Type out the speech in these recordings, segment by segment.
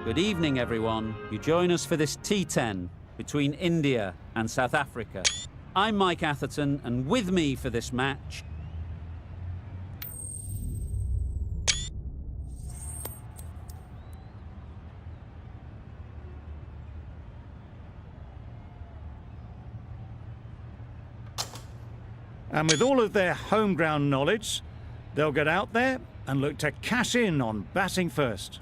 Good evening, everyone. You join us for this T10 between India and South Africa. I'm Mike Atherton, and with me for this match... And with all of their home ground knowledge, they'll get out there and look to cash in on batting first.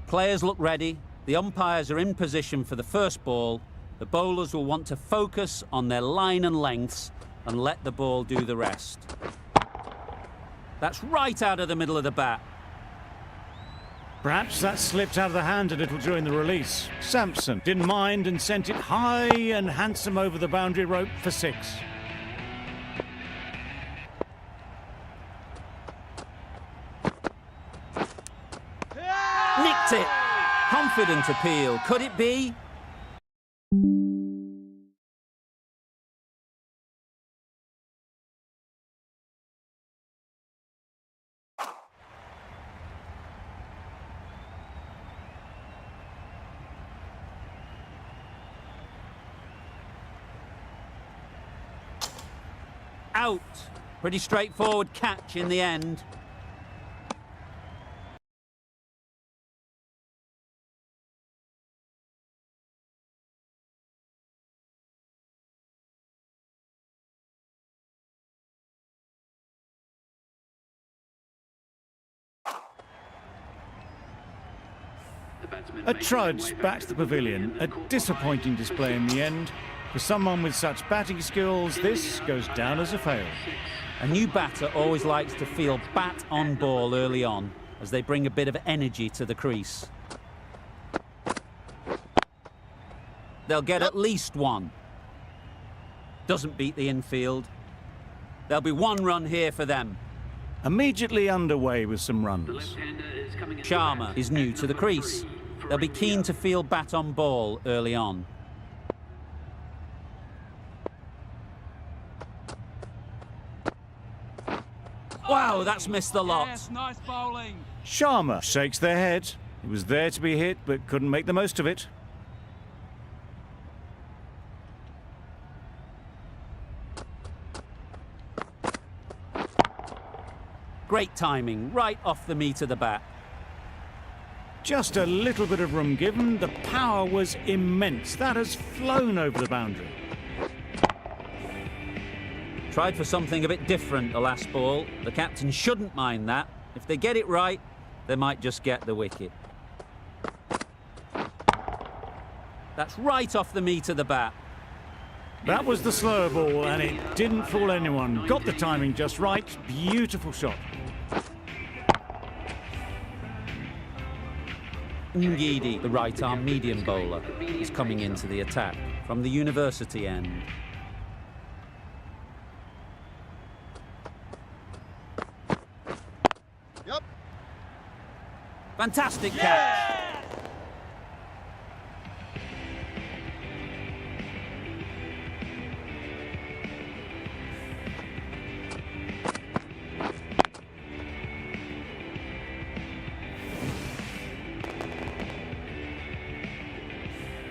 Players look ready, the umpires are in position for the first ball, the bowlers will want to focus on their line and lengths and let the ball do the rest. That's right out of the middle of the bat. Perhaps that slipped out of the hand a little during the release. Sampson didn't mind and sent it high and handsome over the boundary rope for 6. Nicked it! Confident appeal. Could it be? Out. Pretty straightforward catch in the end. A trudge back to the pavilion, a disappointing display in the end. For someone with such batting skills, this goes down as a fail. A new batter always likes to feel bat on ball early on, as they bring a bit of energy to the crease. They'll get at least one. Doesn't beat the infield. There'll be 1 run here for them. Immediately underway with some runs. Sharma is new to the crease. They'll be keen to feel bat on ball early on. Wow, that's missed the lot. Yes, nice bowling. Sharma shakes their head. He was there to be hit, but couldn't make the most of it. Great timing, right off the meat of the bat. Just a little bit of room given. The power was immense. That has flown over the boundary. Tried for something a bit different the last ball. The captain shouldn't mind that. If they get it right, they might just get the wicket. That's right off the meat of the bat. That was the slower ball, and it didn't fool anyone. Got the timing just right. Beautiful shot. Ngidi, the right-arm medium bowler, is coming into the attack from the university end. Yep. Fantastic catch.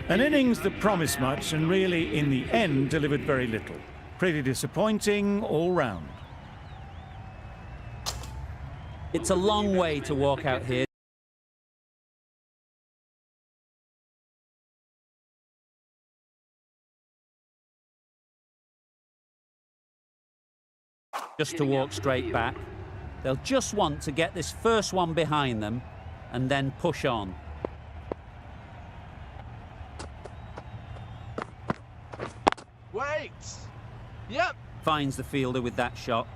An innings that promised much and really, in the end, delivered very little. Pretty disappointing all round. It's a long way to walk out here. Just to walk straight back. They'll just want to get this first one behind them and then push on. Wait! Yep. Finds the fielder with that shot.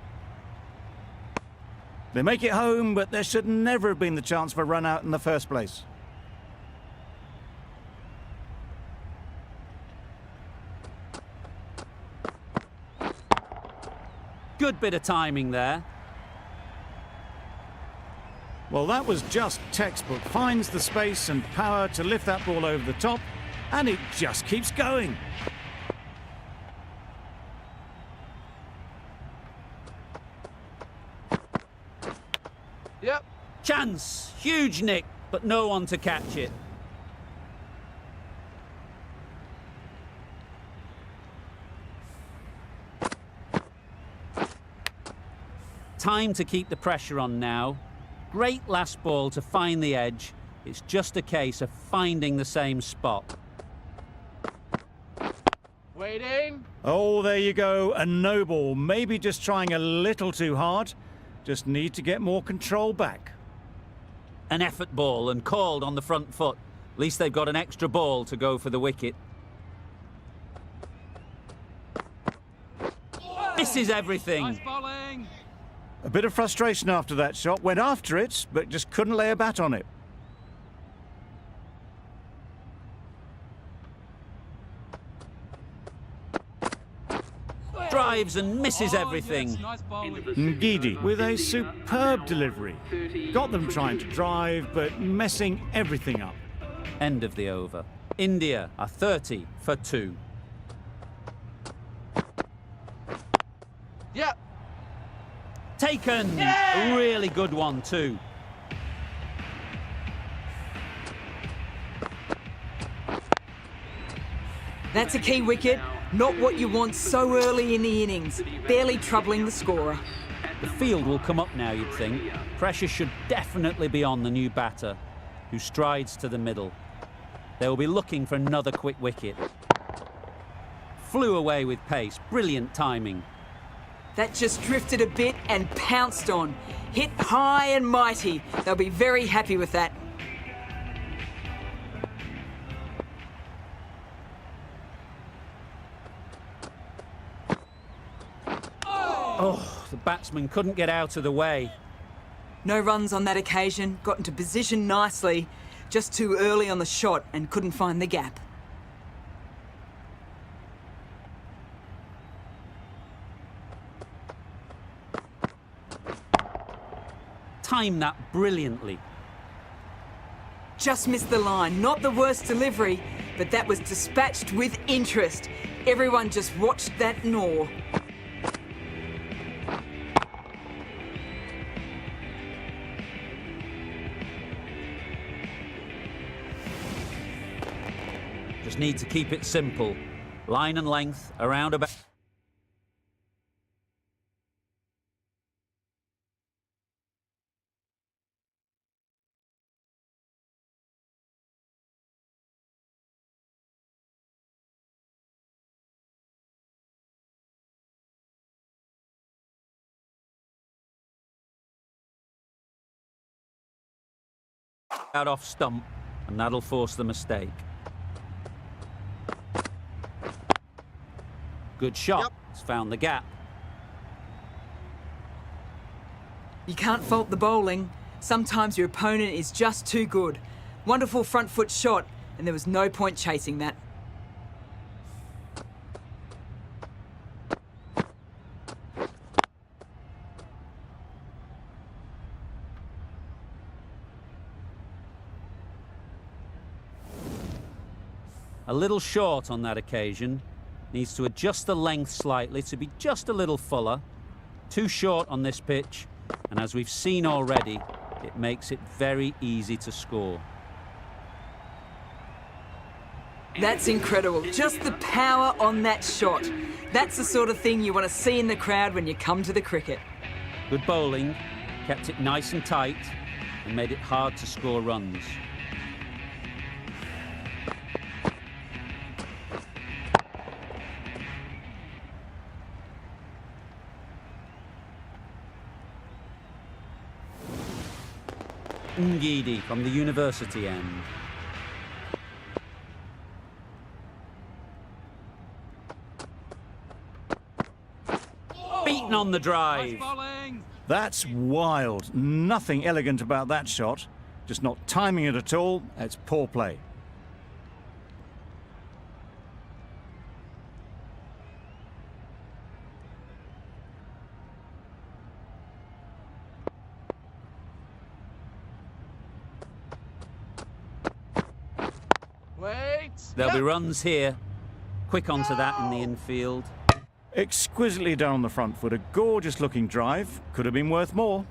They make it home, but there should never have been the chance for a run out in the first place. Good bit of timing there. Well, that was just textbook. Finds the space and power to lift that ball over the top, and it just keeps going. Yep. Chance! Huge nick, but no one to catch it. Time to keep the pressure on now. Great last ball to find the edge. It's just a case of finding the same spot. Waiting. Oh, there you go. A no ball. Maybe just trying a little too hard. Just need to get more control back. An effort ball and called on the front foot. At least they've got an extra ball to go for the wicket. Misses everything. Nice bowling. A bit of frustration after that shot. Went after it, but just couldn't lay a bat on it. Drives and misses everything. Yes, nice bowling. Ngidi with a superb delivery. Got them trying to drive, but messing everything up. End of the over. India are 30 for 2. Yep. Taken! A really good one too. That's a key wicket. Not what you want so early in the innings. Barely troubling the scorer. The field will come up now, you'd think. Pressure should definitely be on the new batter, who strides to the middle. They will be looking for another quick wicket. Flew away with pace. Brilliant timing. That just drifted a bit and pounced on. Hit high and mighty. They'll be very happy with that. Oh, the batsman couldn't get out of the way. No runs on that occasion. Got into position nicely. Just too early on the shot and couldn't find the gap. Timed that brilliantly. Just missed the line. Not the worst delivery, but that was dispatched with interest. Everyone just watched that gnaw. Just need to keep it simple. Line and length, around about... out off stump, and that'll force the mistake. Good shot. Yep. It's found the gap. You can't fault the bowling. Sometimes your opponent is just too good. Wonderful front foot shot, and there was no point chasing that. A little short on that occasion. Needs to adjust the length slightly to be just a little fuller. Too short on this pitch, and as we've seen already, it makes it very easy to score. That's incredible. Just the power on that shot. That's the sort of thing you want to see in the crowd when you come to the cricket. Good bowling, kept it nice and tight, and made it hard to score runs. Ngidi from the university end. Beaten on the drive. Nice bowling. That's wild. Nothing elegant about that shot. Just not timing it at all. It's poor play. Wait. There'll be Yep. runs here. Quick onto that in the infield. Exquisitely done on the front foot. A gorgeous looking drive. Could have been worth more.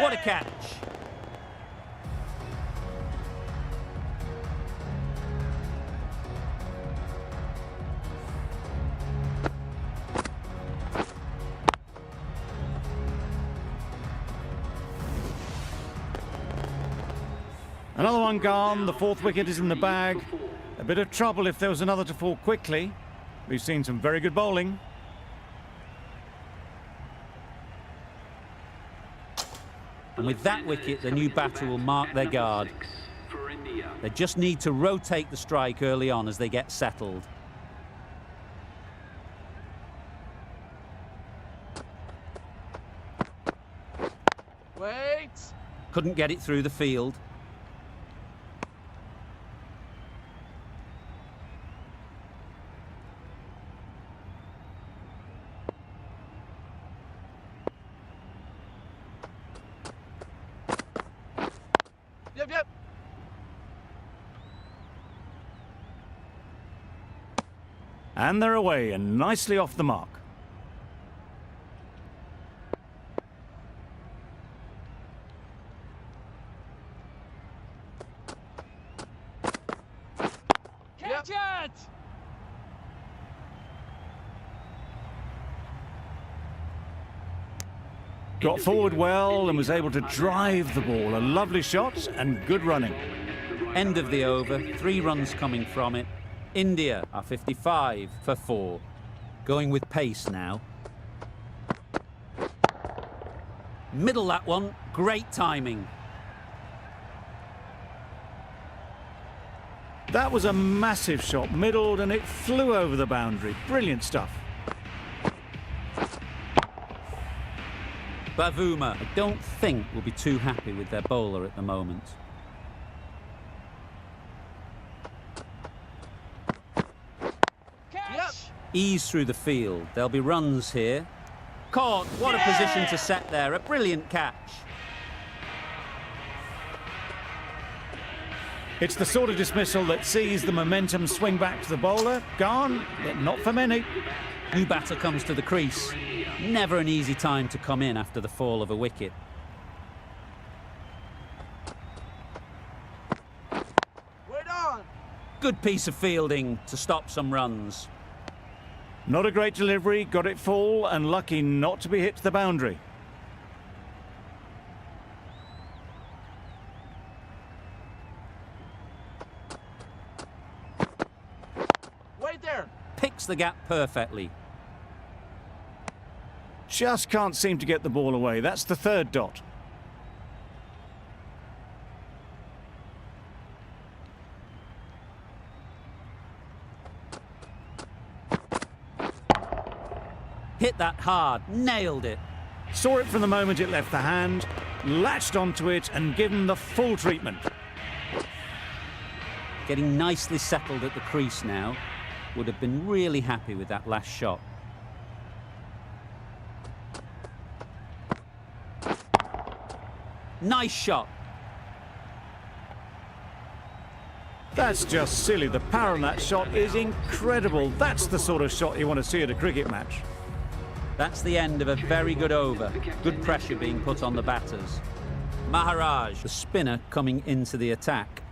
What a catch! Another one gone. The fourth wicket is in the bag. A bit of trouble if there was another to fall quickly. We've seen some very good bowling. And with that wicket, the new batter will mark their guard. They just need to rotate the strike early on as they get settled. Wait. Couldn't get it through the field. Yep. And they're away and nicely off the mark. Catch it! Got forward well and was able to drive the ball. A lovely shot and good running. End of the over, 3 runs coming from it. India are 55 for 4. Going with pace now. Middle that one, great timing. That was a massive shot, middled, and it flew over the boundary. Brilliant stuff. Bavuma, I don't think will be too happy with their bowler at the moment. Catch! Ease through the field. There'll be runs here. Caught. What a position to set there. A brilliant catch. It's the sort of dismissal that sees the momentum swing back to the bowler. Gone, but not for many. New batter comes to the crease. Never an easy time to come in after the fall of a wicket. Wait on! Good piece of fielding to stop some runs. Not a great delivery, got it full and lucky not to be hit to the boundary. Wait there! Picks the gap perfectly. Just can't seem to get the ball away. That's the third dot. Hit that hard, nailed it. Saw it from the moment it left the hand, latched onto it and given the full treatment. Getting nicely settled at the crease now. Would have been really happy with that last shot. Nice shot. That's just silly. The power on that shot is incredible. That's the sort of shot you want to see at a cricket match. That's the end of a very good over. Good pressure being put on the batters. Maharaj, the spinner, coming into the attack.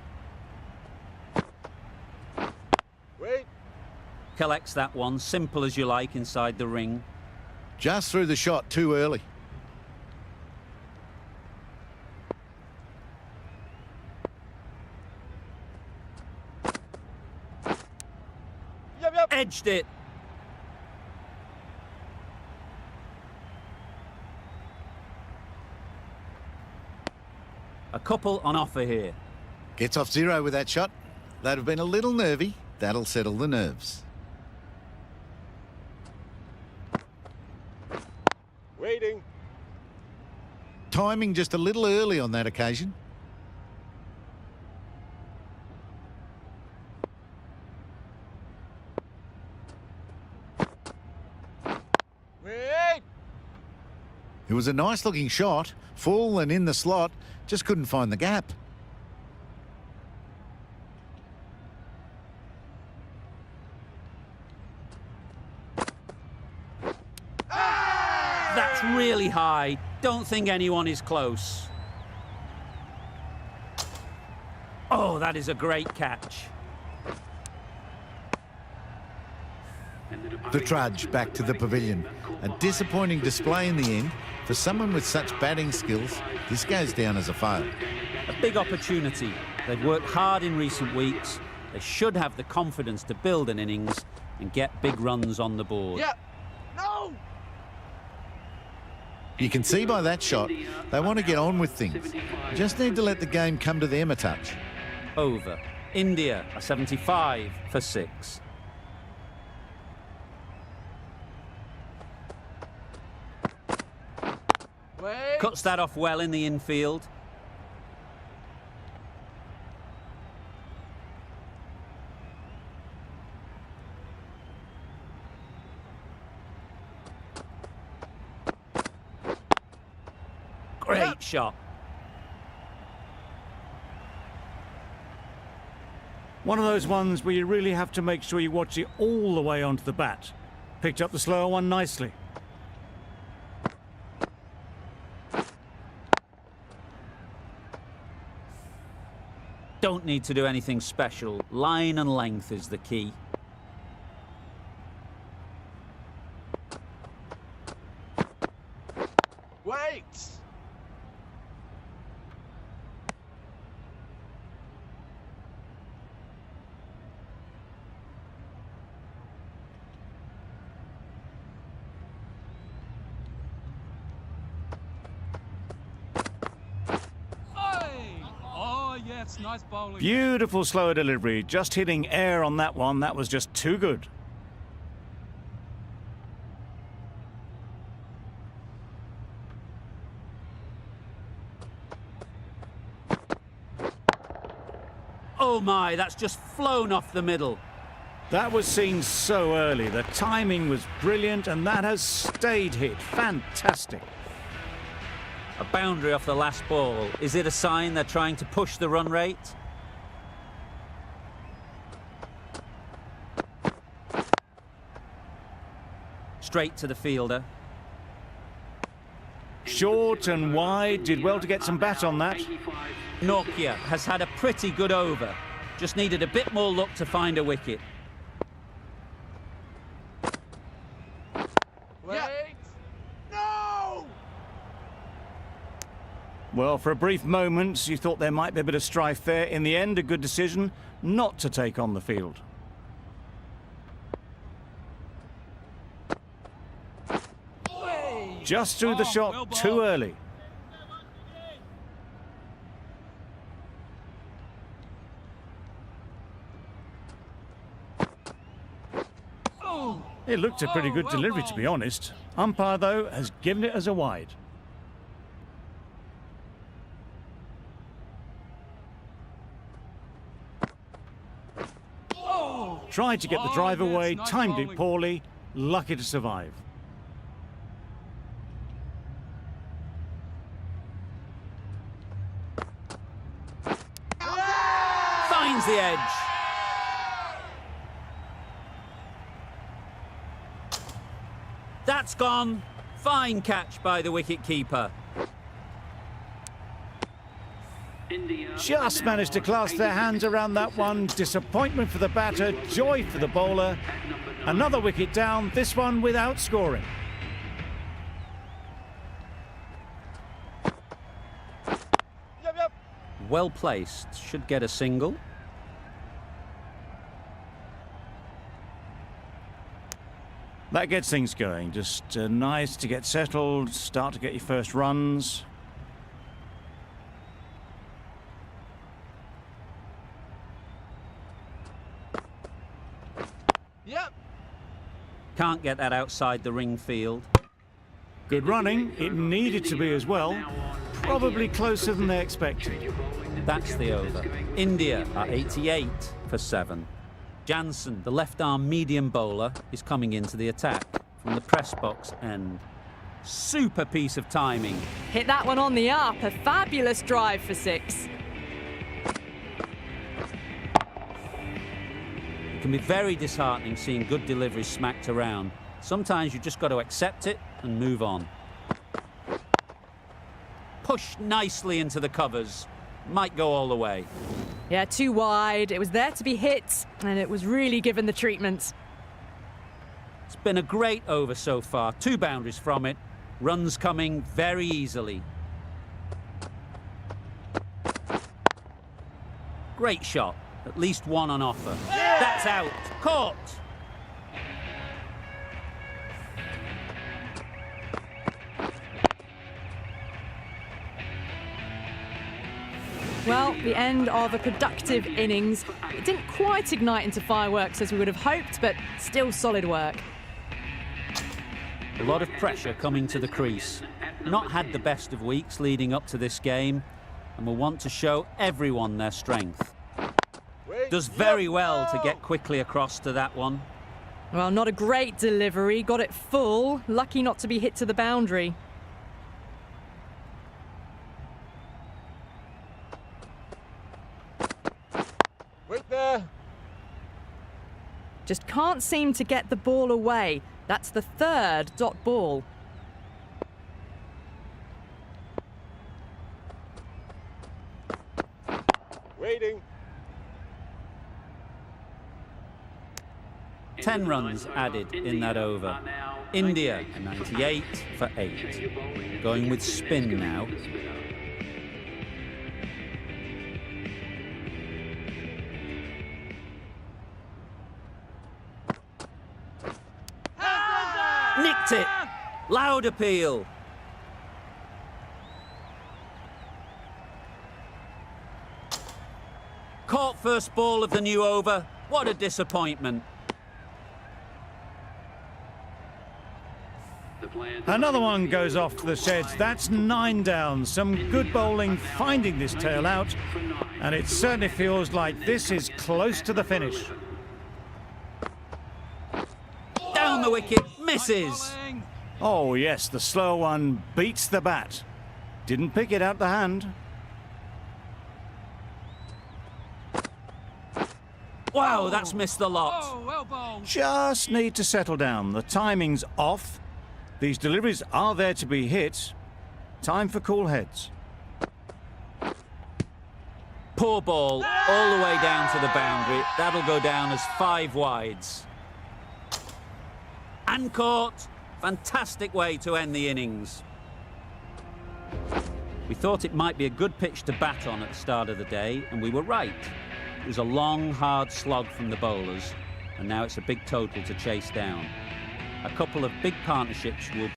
Wait! Collects that one, simple as you like, inside the ring. Just threw the shot too early. Yep. Edged it. A couple on offer here. Gets off 0 with that shot. They'd have been a little nervy. That'll settle the nerves. Waiting. Timing just a little early on that occasion. Wait! It was a nice looking shot, full and in the slot, just couldn't find the gap. That's really really high. Don't think anyone is close. Oh, that is a great catch. The trudge back to the pavilion. A disappointing display in the end. For someone with such batting skills, this goes down as a fail. A big opportunity. They've worked hard in recent weeks. They should have the confidence to build an innings and get big runs on the board. Yeah. No! You can see by that shot, they want to get on with things. Just need to let the game come to them a touch. Over. India are 75 for 6. Wait! Cuts that off well in the infield. Great shot. One of those ones where you really have to make sure you watch it all the way onto the bat. Picked up the slower one nicely. Don't need to do anything special. Line and length is the key. Wait! Nice bowling. Beautiful slower delivery. Just hitting air on that one. That was just too good. Oh my, that's just flown off the middle. That was seen so early. The timing was brilliant and that has stayed hit. Fantastic. A boundary off the last ball. Is it a sign they're trying to push the run rate? Straight to the fielder. Short and wide. Did well to get some bat on that. Nortje has had a pretty good over. Just needed a bit more luck to find a wicket. Wait! No! Well, for a brief moment, you thought there might be a bit of strife there. In the end, a good decision not to take on the field. Just threw the shot too early. It looked a pretty good delivery, to be honest. Umpire, though, has given it as a wide. Tried to get the drive away, timed it poorly, lucky to survive. Finds the edge. That's gone. Fine catch by the wicket-keeper. Just managed to clasp their hands around that one. Disappointment for the batter, joy for the bowler. Another wicket down, this one without scoring. Yep. Well placed. Should get a single. That gets things going. Just nice to get settled, start to get your first runs. Yep. Can't get that outside the ring field. Good running. It needed to be as well. Probably closer than they expected. That's the over. India are 88 for 7. Jansen, the left-arm medium bowler, is coming into the attack from the press box end. Super piece of timing. Hit that one on the up. A fabulous drive for 6. It can be very disheartening seeing good deliveries smacked around. Sometimes you just got to accept it and move on. pushed nicely into the covers. Might go all the way. Yeah, too wide. It was there to be hit, and it was really given the treatment. It's been a great over so far. 2 boundaries from it. Runs coming very easily. Great shot. At least 1 on offer. That's out. Caught. Well, the end of a productive innings. It didn't quite ignite into fireworks as we would have hoped, but still solid work. A lot of pressure coming to the crease. Not had the best of weeks leading up to this game, and will want to show everyone their strength. Does very well to get quickly across to that one. Well, not a great delivery. Got it full. Lucky not to be hit to the boundary. Wait there. Just can't seem to get the ball away. That's the 3rd dot ball. Waiting. 10 runs added in that over. India 98 for 8. Going with spin now. Nicked it. Loud appeal. Caught first ball of the new over. What a disappointment. Another one goes off to the sheds. That's 9 down. Some good bowling finding this tail out, and it certainly feels like this is close to the finish. Down the wicket, misses. Oh yes, the slow one beats the bat. Didn't pick it out the hand. Wow, that's missed the lot. Oh, well bowled. Just need to settle down. The timing's off. These deliveries are there to be hit. Time for cool heads. Poor ball, all the way down to the boundary. That'll go down as 5 wides. And caught. Fantastic way to end the innings. We thought it might be a good pitch to bat on at the start of the day, and we were right. It was a long, hard slog from the bowlers, and now it's a big total to chase down. A couple of big partnerships will be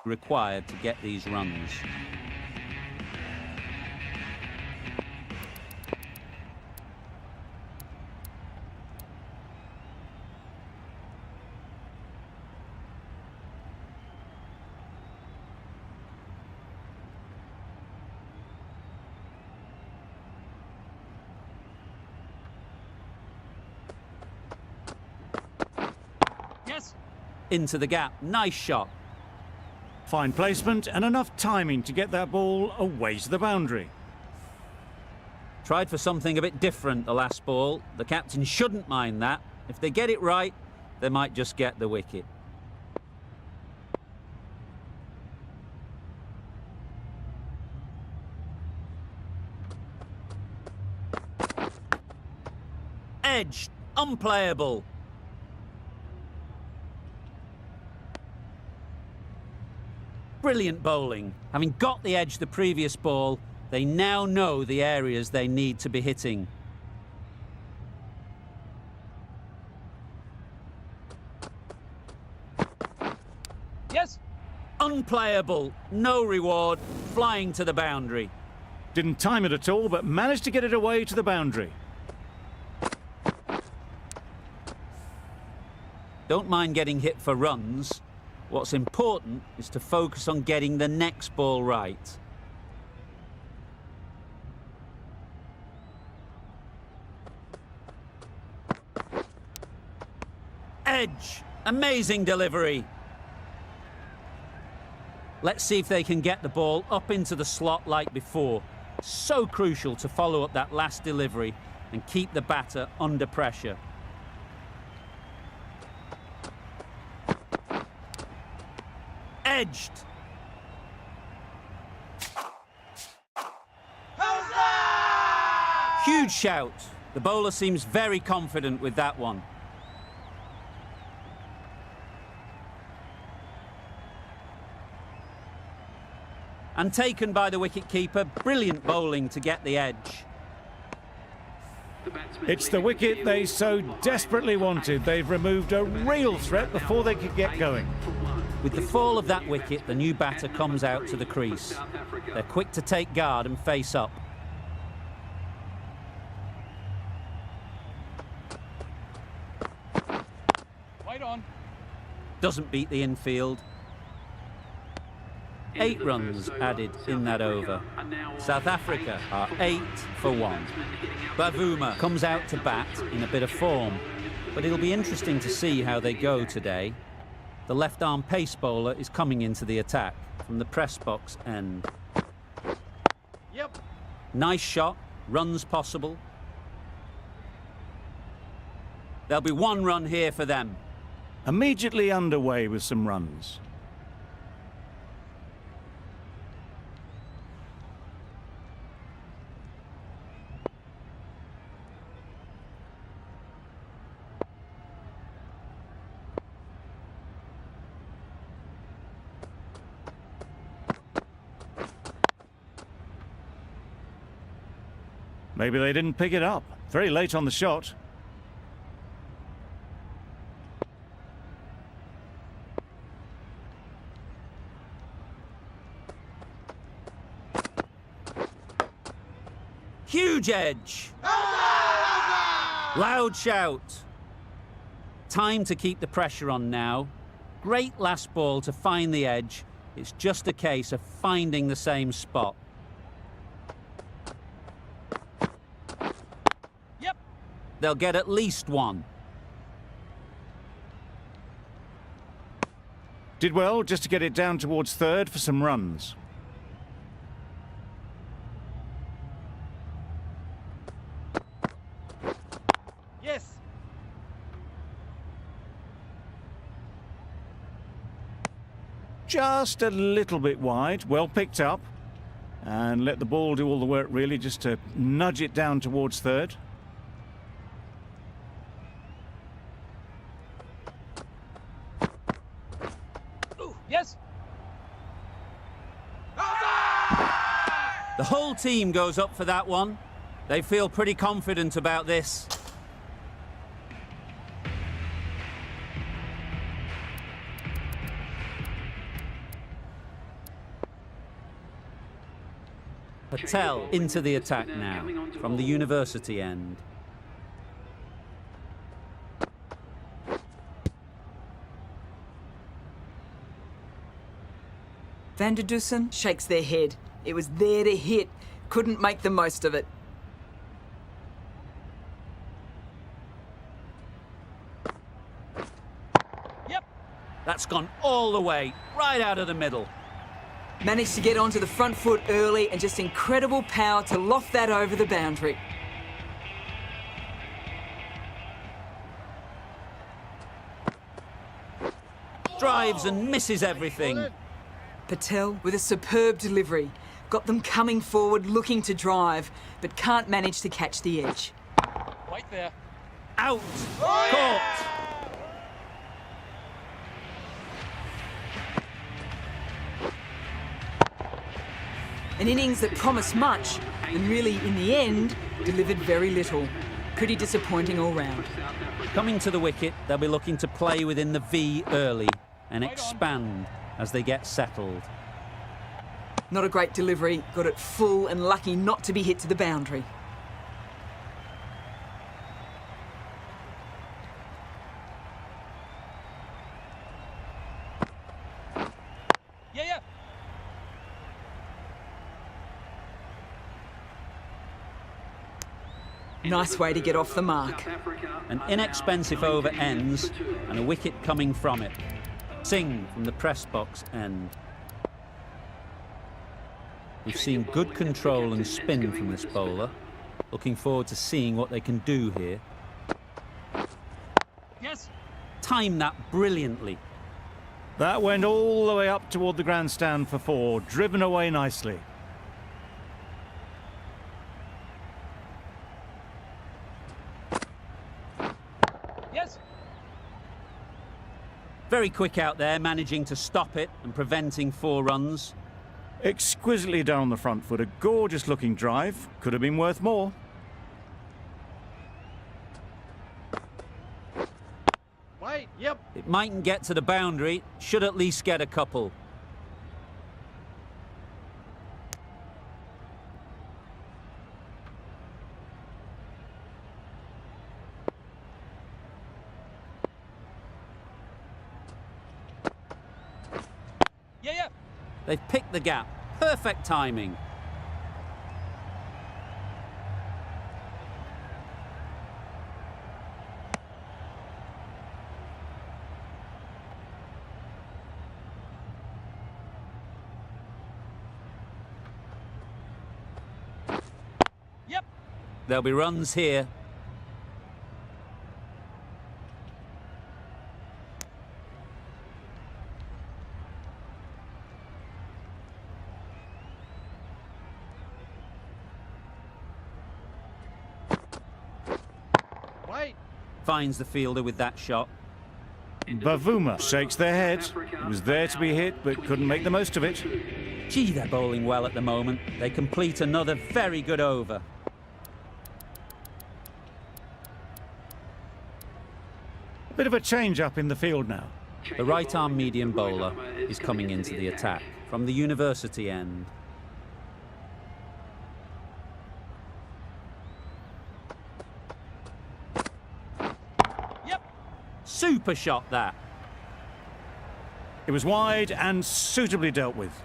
required to get these runs. Yes. Into the gap, nice shot. Fine placement and enough timing to get that ball away to the boundary. Tried for something a bit different the last ball. The captain shouldn't mind that. If they get it right, they might just get the wicket. Edge, unplayable. Brilliant bowling. Having got the edge the previous ball, they now know the areas they need to be hitting. Yes. Unplayable, no reward, flying to the boundary. Didn't time it at all, but managed to get it away to the boundary. Don't mind getting hit for runs. What's important is to focus on getting the next ball right. Edge, amazing delivery. Let's see if they can get the ball up into the slot like before. So crucial to follow up that last delivery and keep the batter under pressure. Edged. Huge shout. The bowler seems very confident with that one. And taken by the wicket-keeper. Brilliant bowling to get the edge. It's the wicket they so desperately wanted. They've removed a real threat before they could get going. With the fall of that wicket, the new batter comes out to the crease. They're quick to take guard and face up. Wait on. Doesn't beat the infield. 8 runs added in that over. South Africa are 8 for 1. Bavuma comes out to bat in a bit of form, but it'll be interesting to see how they go today. The left-arm pace bowler is coming into the attack from the press box end. Yep. Nice shot, runs possible. There'll be 1 run here for them. Immediately underway with some runs. Maybe they didn't pick it up. Very late on the shot. Huge edge. Loud shout. Time to keep the pressure on now. Great last ball to find the edge. It's just a case of finding the same spot. Yep. They'll get at least 1. Did well just to get it down towards third for some runs. Yes. Just a little bit wide, well picked up. And let the ball do all the work really, just to nudge it down towards third. Yes. The whole team goes up for that one. They feel pretty confident about this. Patel into the attack now from the university end. Van der Dussen shakes their head. It was there to hit. Couldn't make the most of it. Yep. That's gone all the way, right out of the middle. Managed to get onto the front foot early and just incredible power to loft that over the boundary. Drives and misses everything. Patel with a superb delivery. Got them coming forward looking to drive, but can't manage to catch the edge. Wait there. Out. Caught. An innings that promised much, and really, in the end, delivered very little. Pretty disappointing all round. Coming to the wicket, they'll be looking to play within the V early and expand as they get settled. Not a great delivery, got it full and lucky not to be hit to the boundary. Yeah. Nice way to get off the mark. An inexpensive over ends and a wicket coming from it. Singh from the press box end. We've seen good control and spin from this bowler. Looking forward to seeing what they can do here. Yes. Time that brilliantly. That went all the way up toward the grandstand for 4, driven away nicely. Yes. Very quick out there, managing to stop it and preventing 4 runs. Exquisitely done on the front foot. A gorgeous looking drive. Could have been worth more. Wait, yep. It mightn't get to the boundary, should at least get a couple. Yeah, yeah. They've picked the gap. Perfect timing. Yep. There'll be runs here. Wait. Finds the fielder with that shot. Bavuma shakes their head. It was there to be hit, but couldn't make the most of it. Gee, they're bowling well at the moment. They complete another very good over. Bit of a change up in the field now. The right-arm medium bowler is coming into the attack from the university end. Yep. Super shot that. It was wide and suitably dealt with.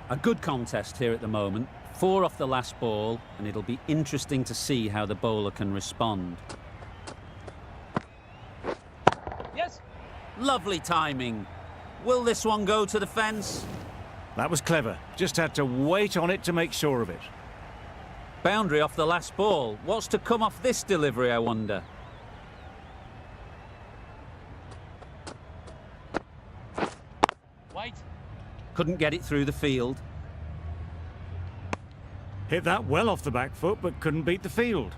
A good contest here at the moment. 4 off the last ball, and it'll be interesting to see how the bowler can respond. Yes. Lovely timing. Will this one go to the fence? That was clever. Just had to wait on it to make sure of it. Boundary off the last ball. What's to come off this delivery, I wonder? Wait. Couldn't get it through the field. Hit that well off the back foot, but couldn't beat the field.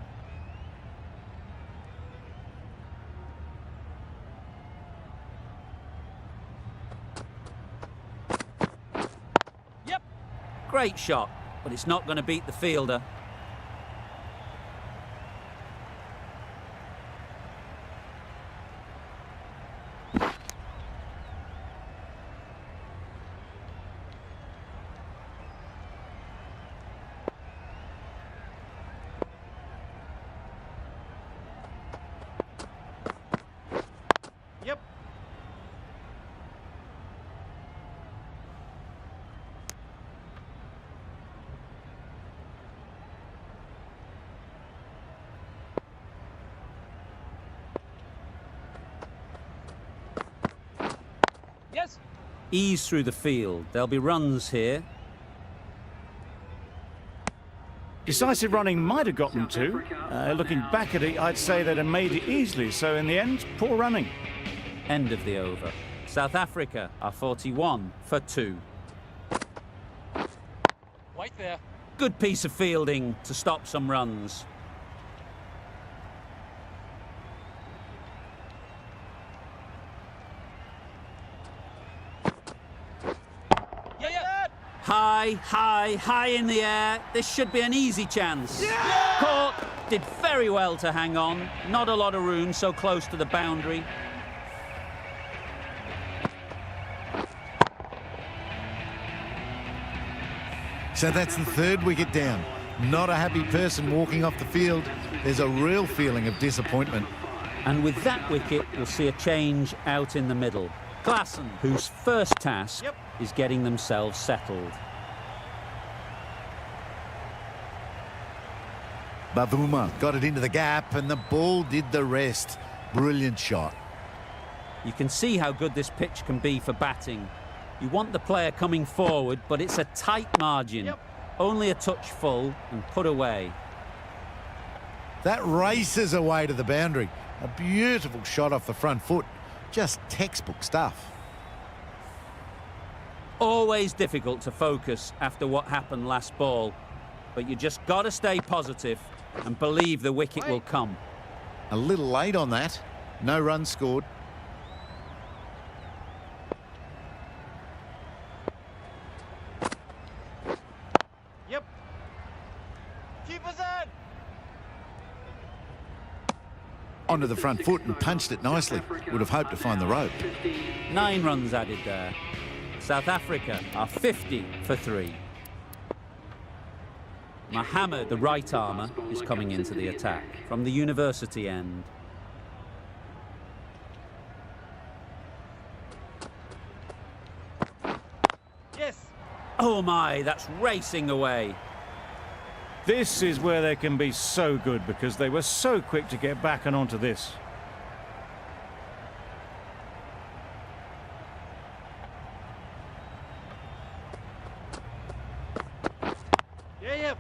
Yep. Great shot, but it's not going to beat the fielder. Yep. Yes. Ease through the field. There'll be runs here. Decisive running might have got them too. Looking back at it, I'd say they'd have made it easily. So in the end, poor running. End of the over. South Africa are 41 for 2. Wait there. Good piece of fielding to stop some runs. Yeah, yeah. High, high, high in the air. This should be an easy chance. Caught. Did very well to hang on. Not a lot of room so close to the boundary. So that's the 3rd wicket down. Not a happy person walking off the field. There's a real feeling of disappointment. And with that wicket, we'll see a change out in the middle. Klassen, whose first task is getting themselves settled. Bavuma got it into the gap and the ball did the rest. Brilliant shot. You can see how good this pitch can be for batting. You want the player coming forward, but it's a tight margin. Only a touch full and put away. That races away to the boundary. A beautiful shot off the front foot. Just textbook stuff. Always difficult to focus after what happened last ball, but you just got to stay positive and believe the wicket will come. A little late on that. No runs scored. Yep. Keeper's in. Onto the front foot and punched it nicely. Would have hoped to find the rope. 9 runs added there. South Africa are 50 for 3. Mohammed, the right armour, is coming into the attack from the university end. Yes. Oh my, that's racing away. This is where they can be so good because they were so quick to get back and onto this. Yeah, yep.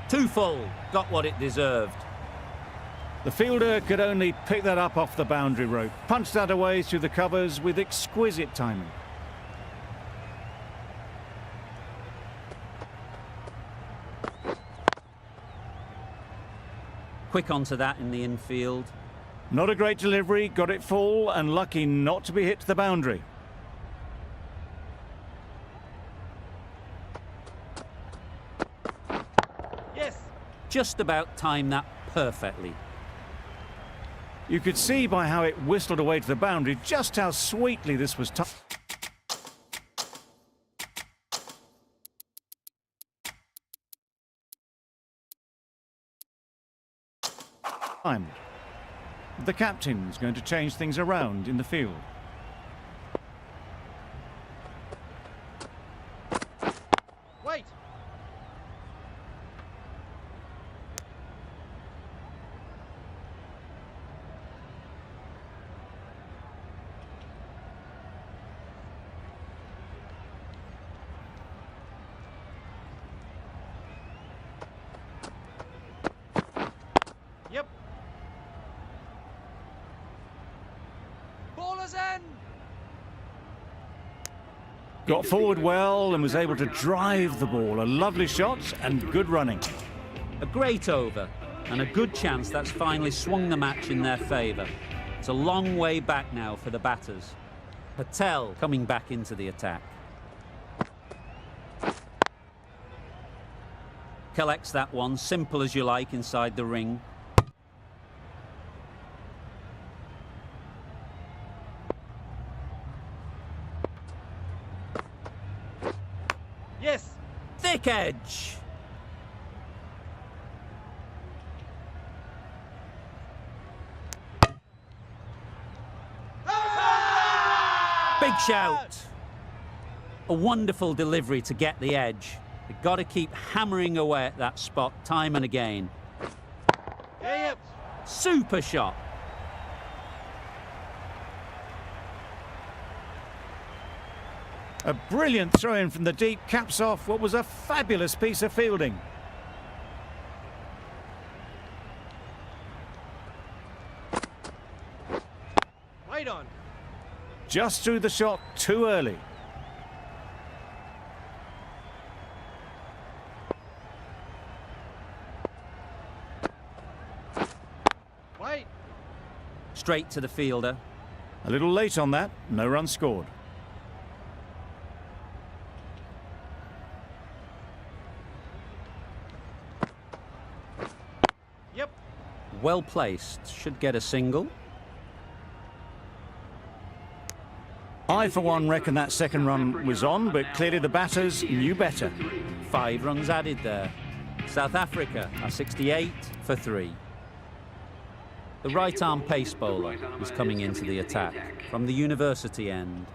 2 full, got what it deserved. The fielder could only pick that up off the boundary rope, punched that away through the covers with exquisite timing. Quick onto that in the infield. Not a great delivery, got it full and lucky not to be hit to the boundary. Yes. Just about timed that perfectly. You could see by how it whistled away to the boundary just how sweetly this was timed. The captain's going to change things around in the field. Wait. Yep. Ballers in. Got forward well and was able to drive the ball. A lovely shot and good running. A great over and a good chance that's finally swung the match in their favour. It's a long way back now for the batters. Patel coming back into the attack. Collects that one, simple as you like, inside the ring. Yes. Thick edge. Big shout. A wonderful delivery to get the edge. They've got to keep hammering away at that spot time and again. Yeah, yep. Super shot. A brilliant throw-in from the deep caps off what was a fabulous piece of fielding. Right on. Just threw the shot too early. Wait. Straight to the fielder. A little late on that, no run scored. Yep. Well placed. Should get a single. I, for one, reckon that second run was on, but clearly the batters knew better. 5 runs added there. South Africa are 68 for 3. The right-arm pace bowler is coming into the attack from the university end.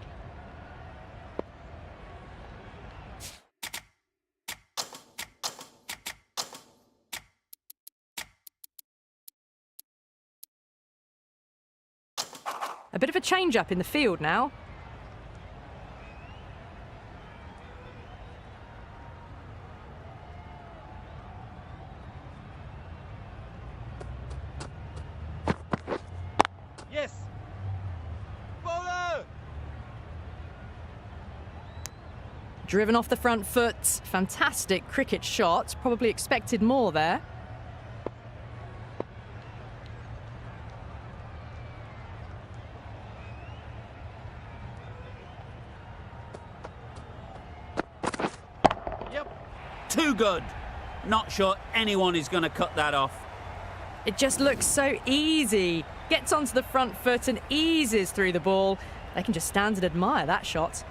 A bit of a change-up in the field now. Yes. Bowler. Driven off the front foot. Fantastic cricket shot. Probably expected more there. Yep. Too good. Not sure anyone is going to cut that off. It just looks so easy. Gets onto the front foot and eases through the ball. They can just stand and admire that shot.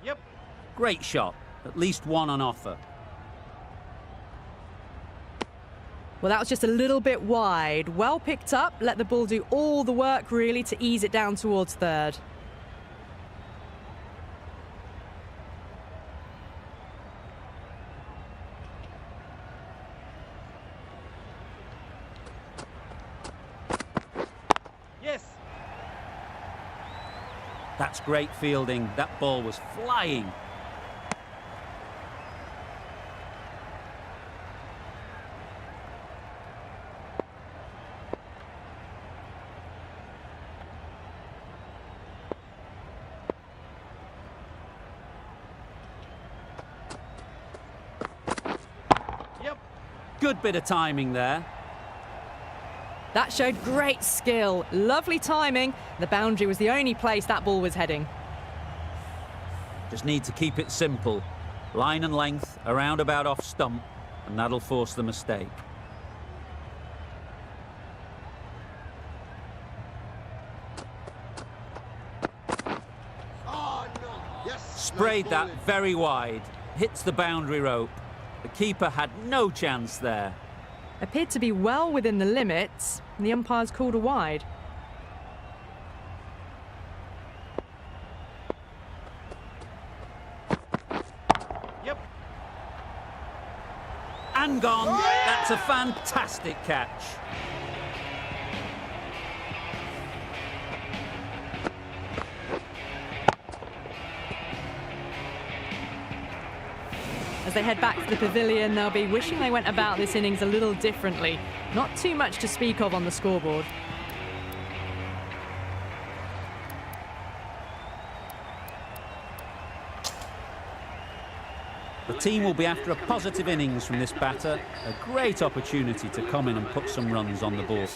Yep. Great shot. At least one on offer. Well, that was just a little bit wide. Well picked up. Let the ball do all the work, really, to ease it down towards third. Yes. That's great fielding. That ball was flying. Yep. Good bit of timing there. That showed great skill. Lovely timing. The boundary was the only place that ball was heading. Just need to keep it simple. Line and length, around about off stump, and that'll force the mistake. Sprayed that very wide. Hits the boundary rope. The keeper had no chance there. Appeared to be well within the limits, and the umpires called a wide. Yep. And gone. That's a fantastic catch. As they head back to the pavilion, they'll be wishing they went about this innings a little differently. Not too much to speak of on the scoreboard. The team will be after a positive innings from this batter. A great opportunity to come in and put some runs on the board.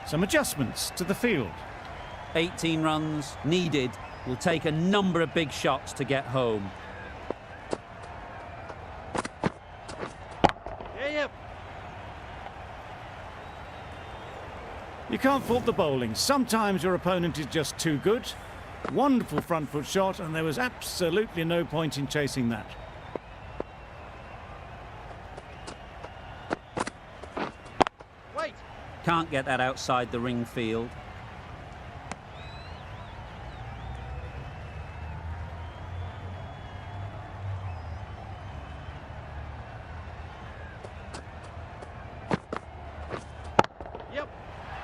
Some adjustments to the field. 18 runs needed. Will take a number of big shots to get home. Yep. You can't fault the bowling. Sometimes your opponent is just too good. Wonderful front foot shot, and there was absolutely no point in chasing that. Wait. Can't get that outside the ring field. Yep.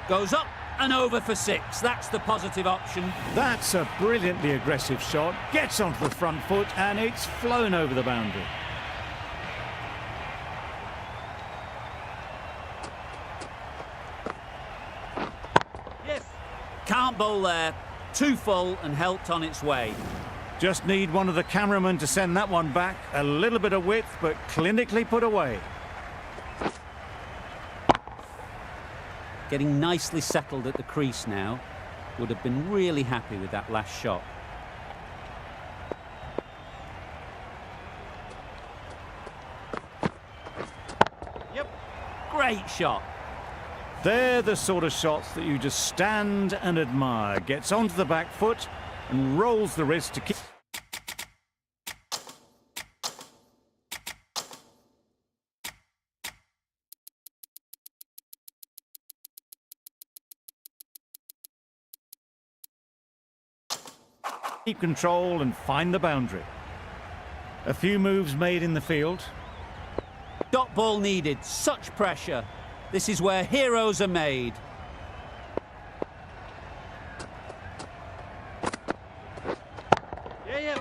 Goes up and over for 6. That's the positive option. That's a brilliantly aggressive shot. Gets onto the front foot, and it's flown over the boundary. Yes. Can't bowl there. Too full and helped on its way. Just need one of the cameramen to send that one back. A little bit of width, but clinically put away. Getting nicely settled at the crease now. Would have been really happy with that last shot. Yep. Great shot. They're the sort of shots that you just stand and admire. Gets onto the back foot and rolls the wrist to keep... keep control and find the boundary. A few moves made in the field. Dot ball needed, such pressure. This is where heroes are made. Yeah, yeah.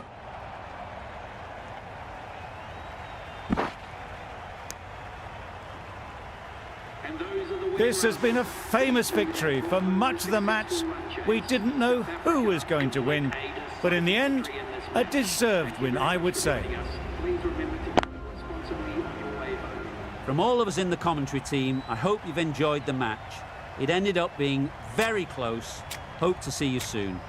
This has been a famous victory. For much of the match, we didn't know who was going to win, but in the end, a deserved win, I would say. From all of us in the commentary team, I hope you've enjoyed the match. It ended up being very close. Hope to see you soon.